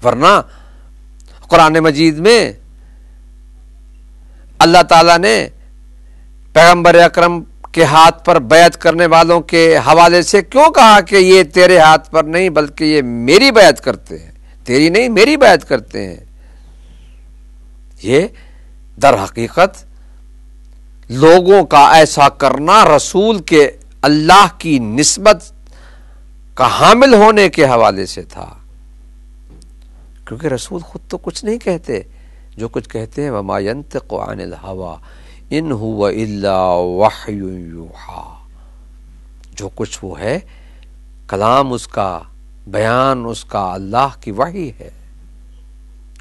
ورنہ قرآن مجید میں اللہ تعالیٰ نے پیغمبر اکرم کے ہاتھ پر بیعت کرنے والوں کے حوالے سے کیوں کہا کہ یہ تیرے ہاتھ پر نہیں بلکہ یہ میری بیعت کرتے ہیں، تیری نہیں میری بیعت کرتے ہیں؟ یہ در حقیقت لوگوں کا ایسا کرنا رسول کے اللہ کی نسبت کا حامل ہونے کے حوالے سے تھا، کیونکہ رسول خود تو کچھ نہیں کہتے، جو کچھ کہتے ہیں وَمَا يَنْتِقُ عَنِ الْهَوَىٰ إِنْ هُوَ إِلَّا وَحْيٌ يُوحَىٰ، جو کچھ وہ ہے کلام اس کا، بیان اس کا اللہ کی وحی ہے۔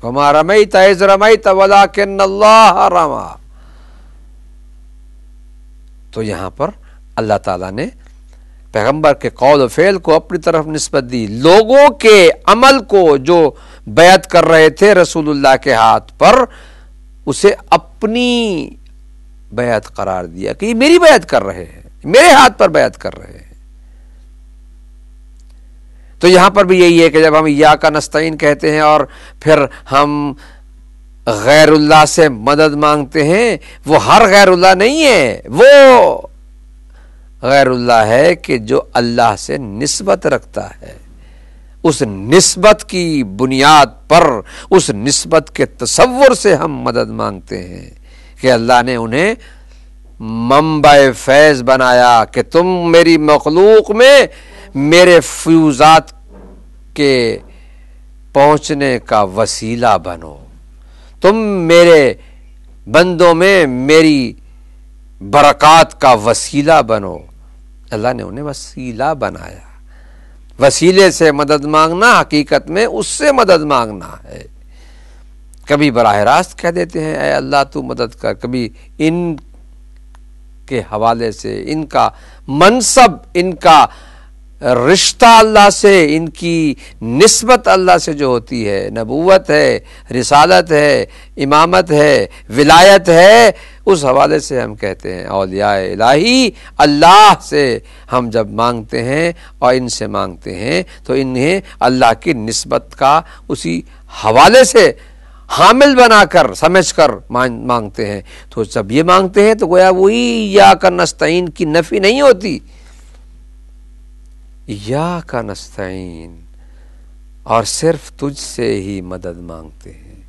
وَمَا رَمَيْتَ إِذْ رَمَيْتَ وَلَٰكِنَّ اللَّهَ رَمَىٰ۔ تو یہاں پر اللہ تعالیٰ نے پیغمبر کے قول و فعل کو اپنی طرف نسبت دی، لوگوں کے عمل کو جو بیعت کر رہے تھے رسول اللہ کے ہاتھ پر اسے اپنی بیعت قرار دیا کہ یہ میری بیعت کر رہے ہیں، میرے ہاتھ پر بیعت کر رہے ہیں۔ تو یہاں پر بھی یہی ہے کہ جب ہم ایاک نستعین کہتے ہیں اور پھر ہم غیر اللہ سے مدد مانگتے ہیں، وہ ہر غیر اللہ نہیں ہے، وہ غیر اللہ ہے کہ جو اللہ سے نسبت رکھتا ہے، اس نسبت کی بنیاد پر، اس نسبت کے تصور سے ہم مدد مانگتے ہیں کہ اللہ نے انہیں منبع فیض بنایا کہ تم میری مخلوق میں میرے فیوزات کے پہنچنے کا وسیلہ بنو، تم میرے بندوں میں میری برکات کا وسیلہ بنو۔ اللہ نے انہیں وسیلہ بنایا۔ وسیلے سے مدد مانگنا حقیقت میں اس سے مدد مانگنا ہے۔ کبھی براہ راست کہہ دیتے ہیں اے اللہ تو مدد کر، کبھی ان کے حوالے سے، ان کا منصب، ان کا رشتہ اللہ سے، ان کی نسبت اللہ سے جو ہوتی ہے، نبوت ہے، رسالت ہے، امامت ہے، ولایت ہے، اس حوالے سے ہم کہتے ہیں اولیاء الہی اللہ سے ہم جب مانگتے ہیں اور ان سے مانگتے ہیں تو انہیں اللہ کی نسبت کا اسی حوالے سے حامل بنا کر سمجھ کر مانگتے ہیں۔ تو جب یہ مانگتے ہیں تو گویا وہی ایاک نستعین کی نفی نہیں ہوتی، ایاک نستعین، اور صرف تجھ سے ہی مدد مانگتے ہیں،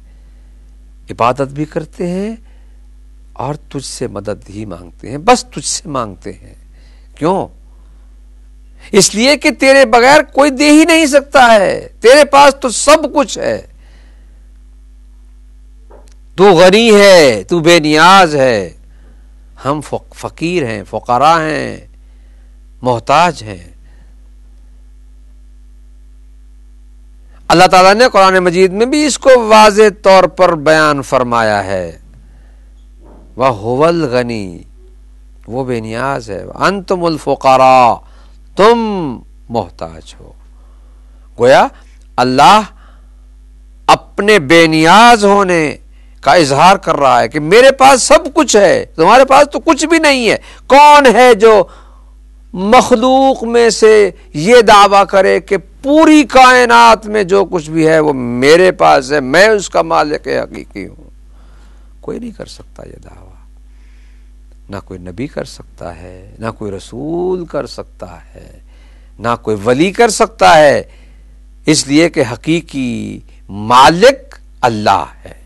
عبادت بھی کرتے ہیں اور تجھ سے مدد ہی مانگتے ہیں، بس تجھ سے مانگتے ہیں۔ کیوں؟ اس لیے کہ تیرے بغیر کوئی دے ہی نہیں سکتا ہے، تیرے پاس تو سب کچھ ہے، تو غنی ہے، تو بے نیاز ہے، ہم فقیر ہیں، فقراء ہیں، محتاج ہیں۔ اللہ تعالیٰ نے قرآن مجید میں بھی اس کو واضح طور پر بیان فرمایا ہے، وَهُوَ الْغَنِي، وہ بے نیاز ہے، وَأَنْتُمُ الْفُقَرَاء، تم محتاج ہو۔ گویا اللہ اپنے بے نیاز ہونے کا اظہار کر رہا ہے کہ میرے پاس سب کچھ ہے، تمہارے پاس تو کچھ بھی نہیں ہے۔ کون ہے جو مخلوق میں سے یہ دعویٰ کرے کہ پوری کائنات میں جو کچھ بھی ہے وہ میرے پاس ہے، میں اس کا مالک حقیقی ہوں؟ کوئی نہیں کر سکتا یہ دعویٰ، نہ کوئی نبی کر سکتا ہے، نہ کوئی رسول کر سکتا ہے، نہ کوئی ولی کر سکتا ہے، اس لیے کہ حقیقی مالک اللہ ہے۔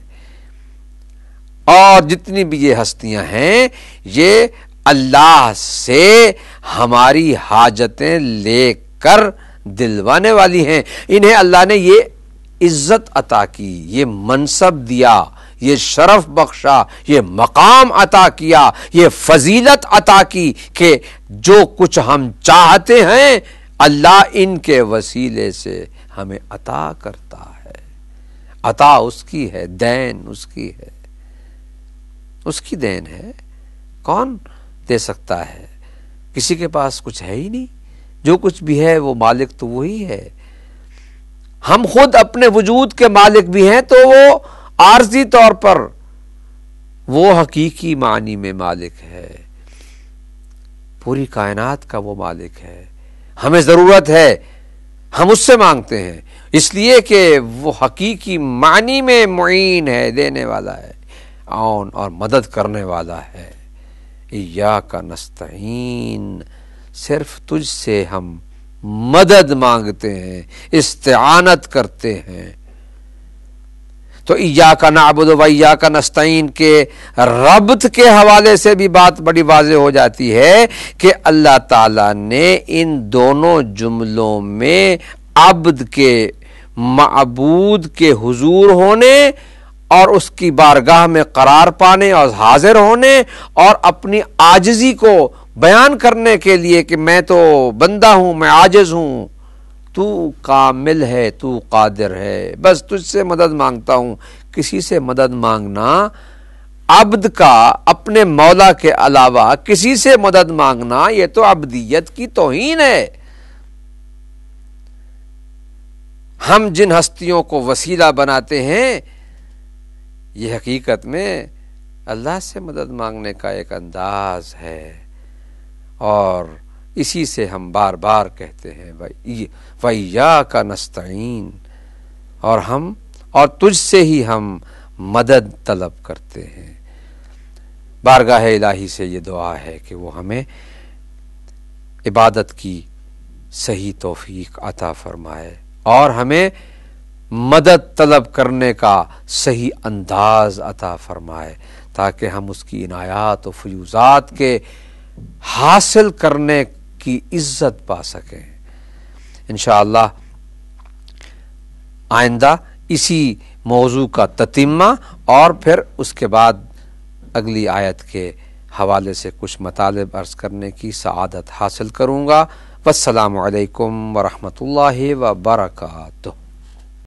اور جتنی بھی یہ ہستیاں ہیں یہ اللہ سے ہماری حاجتیں لے کر دلوانے والی ہیں، انہیں اللہ نے یہ عزت عطا کی، یہ منصب دیا، یہ شرف بخشا، یہ مقام عطا کیا، یہ فضیلت عطا کی کہ جو کچھ ہم چاہتے ہیں اللہ ان کے وسیلے سے ہمیں عطا کرتا ہے۔ عطا اس کی ہے، دین اس کی ہے، اس کی دین ہے، کون دے سکتا ہے؟ کسی کے پاس کچھ ہے ہی نہیں، جو کچھ بھی ہے وہ مالک تو وہی ہے۔ ہم خود اپنے وجود کے مالک بھی ہیں تو وہ عارضی طور پر، وہ حقیقی معنی میں مالک ہے، پوری کائنات کا وہ مالک ہے۔ ہمیں ضرورت ہے، ہم اس سے مانگتے ہیں، اس لیے کہ وہ حقیقی معنی میں معین ہے، دینے والا ہے، عون اور مدد کرنے والا ہے۔ ایاک نستعین، صرف تجھ سے ہم مدد مانگتے ہیں، استعانت کرتے ہیں۔ تو ایاک نعبد و ایاک نستعین کے ربط کے حوالے سے بھی بات بڑی واضح ہو جاتی ہے کہ اللہ تعالیٰ نے ان دونوں جملوں میں عبد کے معبود کے حضور ہونے اور اس کی بارگاہ میں قرار پانے اور حاضر ہونے اور اپنی عاجزی کو بیان کرنے کے لیے کہ میں تو بندہ ہوں، میں عاجز ہوں، تو کامل ہے، تو قادر ہے، بس تجھ سے مدد مانگتا ہوں۔ کسی سے مدد مانگنا، عبد کا اپنے مولا کے علاوہ کسی سے مدد مانگنا، یہ تو عبدیت کی توہین ہے۔ ہم جن ہستیوں کو وسیلہ بناتے ہیں، یہ حقیقت میں اللہ سے مدد مانگنے کا ایک انداز ہے، اور اسی سے ہم بار بار کہتے ہیں وَإِيَّاكَ نَسْتَعِينُ، اور تجھ سے ہی ہم مدد طلب کرتے ہیں۔ بارگاہ الہی سے یہ دعا ہے کہ وہ ہمیں عبادت کی صحیح توفیق عطا فرمائے اور ہمیں مدد طلب کرنے کا صحیح انداز عطا فرمائے، تاکہ ہم اس کی عنایات و فیوزات کے حاصل کرنے کی عزت پا سکیں۔ انشاءاللہ آئندہ اسی موضوع کا تتمہ اور پھر اس کے بعد اگلی آیت کے حوالے سے کچھ مطالب عرض کرنے کی سعادت حاصل کروں گا۔ والسلام علیکم ورحمۃ اللہ وبرکاتہ۔